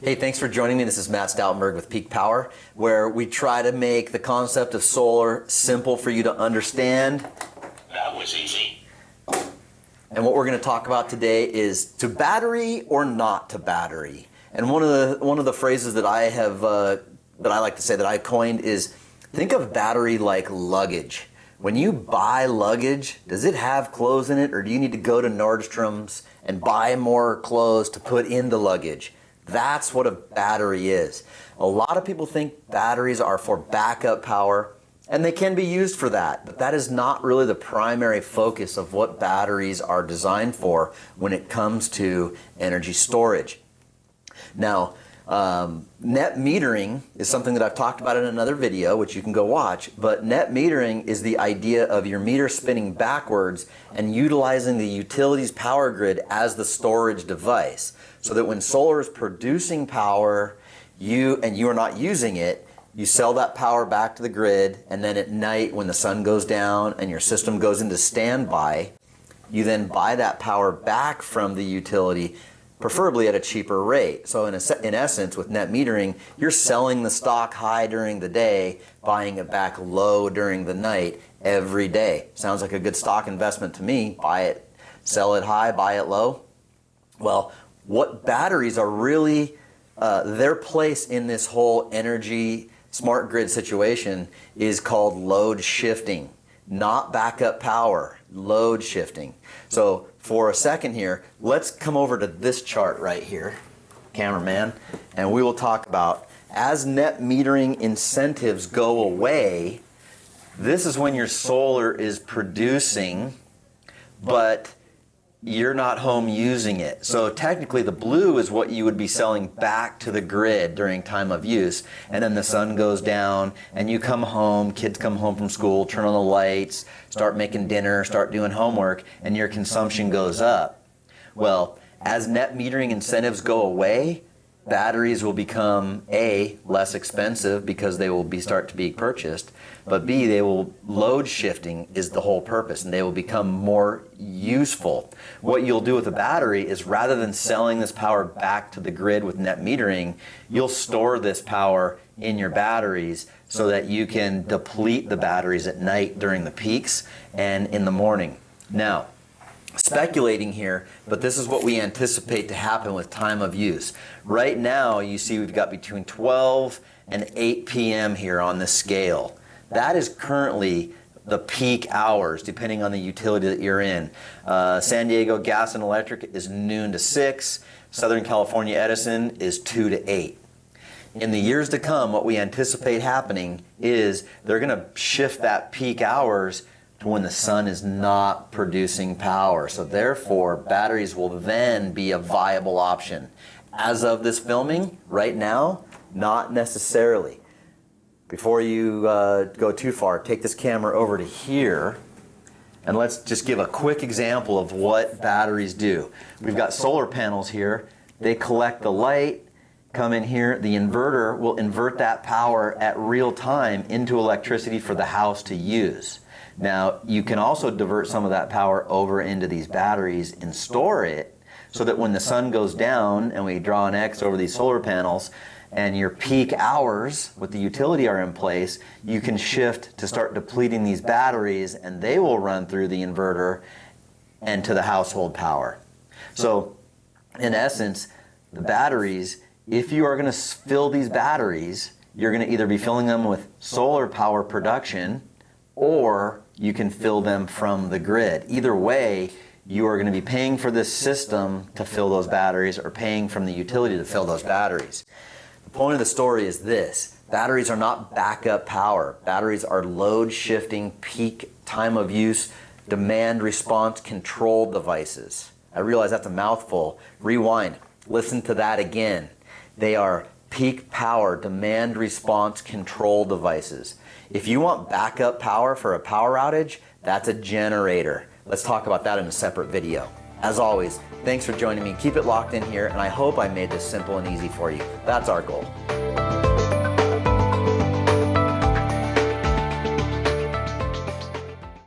Hey, thanks for joining me. This is Matt Stoutenberg with Peak Power, where we try to make the concept of solar simple for you to understand. That was easy. And what we're going to talk about today is to battery or not to battery. And one of the phrases that I have that I like to say that I coined is think of battery like luggage. When you buy luggage, does it have clothes in it, or do you need to go to Nordstrom's and buy more clothes to put in the luggage? That's what a battery is. A lot of people think batteries are for backup power, and they can be used for that, but that is not really the primary focus of what batteries are designed for when it comes to energy storage. Now, net metering is something that I've talked about in another video, which you can go watch, but net metering is the idea of your meter spinning backwards and utilizing the utility's power grid as the storage device, so that when solar is producing power, you are not using it, you sell that power back to the grid, and then at night when the sun goes down and your system goes into standby, you then buy that power back from the utility, preferably at a cheaper rate. So in essence, with net metering, you're selling the stock high during the day, buying it back low during the night every day. Sounds like a good stock investment to me. Buy it, sell it high, buy it low. Well, what batteries are really, their place in this whole energy smart grid situation is called load shifting, not backup power, load shifting. So for a second here, let's come over to this chart right here, cameraman, and we will talk about as net metering incentives go away, this is when your solar is producing, but you're not home using it. So technically the blue is what you would be selling back to the grid during time of use, and then the sun goes down and you come home, kids come home from school, turn on the lights, start making dinner, start doing homework, and your consumption goes up. Well, as net metering incentives go away, batteries will become A, less expensive because they will start to be purchased, but B, load shifting is the whole purpose, and they will become more useful. What you'll do with a battery is, rather than selling this power back to the grid with net metering, you'll store this power in your batteries so that you can deplete the batteries at night during the peaks and in the morning. Now, speculating here, but this is what we anticipate to happen with time of use. Right now, you see we've got between 12 and 8 p.m. here on this scale. That is currently the peak hours, depending on the utility that you're in. San Diego Gas and Electric is noon to 6. Southern California Edison is 2 to 8. In the years to come, what we anticipate happening is they're going to shift that peak hours to when the sun is not producing power. So therefore, batteries will then be a viable option. As of this filming, right now, not necessarily. Before you go too far, take this camera over to here, and let's just give a quick example of what batteries do. We've got solar panels here. They collect the light, come in here. The inverter will invert that power at real time into electricity for the house to use. Now, you can also divert some of that power over into these batteries and store it so that when the sun goes down and we draw an X over these solar panels and your peak hours with the utility are in place, you can shift to start depleting these batteries, and they will run through the inverter and to the household power. So, in essence, the batteries, if you are going to fill these batteries, you're going to either be filling them with solar power production, or you can fill them from the grid. Either way, you are going to be paying for this system to fill those batteries or paying from the utility to fill those batteries. The point of the story is this: batteries are not backup power. Batteries are load shifting, peak time of use, demand response control devices. I realize that's a mouthful. Rewind. Listen to that again. They are peak power, demand response control devices. If you want backup power for a power outage, that's a generator. Let's talk about that in a separate video. As always, thanks for joining me. Keep it locked in here, and I hope I made this simple and easy for you. That's our goal.